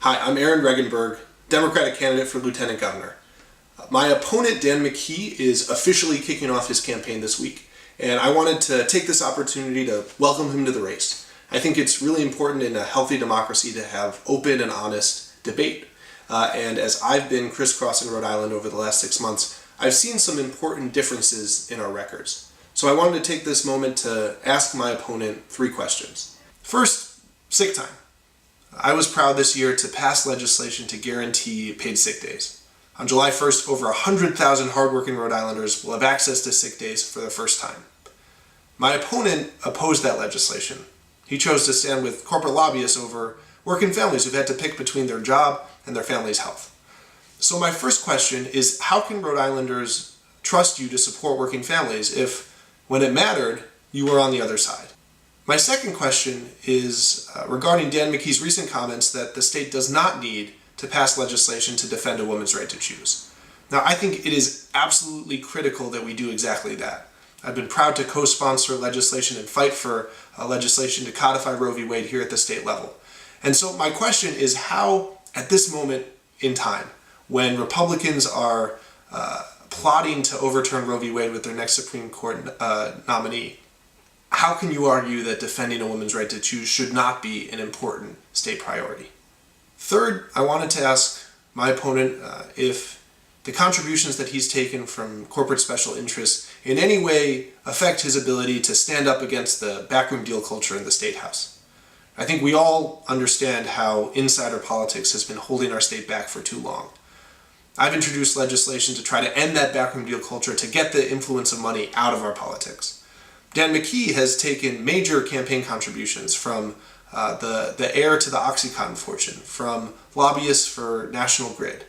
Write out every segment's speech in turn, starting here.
Hi, I'm Aaron Regenberg, Democratic candidate for Lieutenant Governor. My opponent, Dan McKee, is officially kicking off his campaign this week, and I wanted to take this opportunity to welcome him to the race. I think it's really important in a healthy democracy to have open and honest debate, and as I've been crisscrossing Rhode Island over the last 6 months, I've seen some important differences in our records. So I wanted to take this moment to ask my opponent 3 questions. First, sick time. I was proud this year to pass legislation to guarantee paid sick days. On July 1st, over 100,000 hardworking Rhode Islanders will have access to sick days for the first time. My opponent opposed that legislation. He chose to stand with corporate lobbyists over working families who've had to pick between their job and their family's health. So my first question is, how can Rhode Islanders trust you to support working families if, when it mattered, you were on the other side? My second question is regarding Dan McKee's recent comments that the state does not need to pass legislation to defend a woman's right to choose. Now, I think it is absolutely critical that we do exactly that. I've been proud to co-sponsor legislation and fight for legislation to codify Roe v. Wade here at the state level. And so my question is how, at this moment in time, when Republicans are plotting to overturn Roe v. Wade with their next Supreme Court nominee, how can you argue that defending a woman's right to choose should not be an important state priority? Third, I wanted to ask my opponent if the contributions that he's taken from corporate special interests in any way affect his ability to stand up against the backroom deal culture in the State House. I think we all understand how insider politics has been holding our state back for too long. I've introduced legislation to try to end that backroom deal culture, to get the influence of money out of our politics. Dan McKee has taken major campaign contributions from the heir to the OxyContin fortune, from lobbyists for National Grid.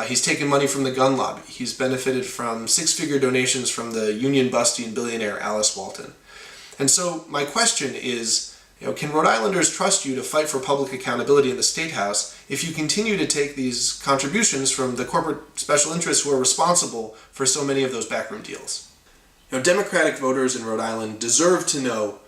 He's taken money from the gun lobby. He's benefited from 6-figure donations from the union-busting billionaire Alice Walton. And so my question is, can Rhode Islanders trust you to fight for public accountability in the State House if you continue to take these contributions from the corporate special interests who are responsible for so many of those backroom deals? Democratic voters in Rhode Island deserve to know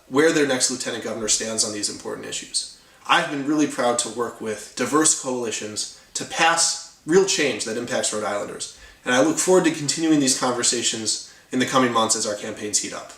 where their next lieutenant governor stands on these important issues. I've been really proud to work with diverse coalitions to pass real change that impacts Rhode Islanders, and I look forward to continuing these conversations in the coming months as our campaigns heat up.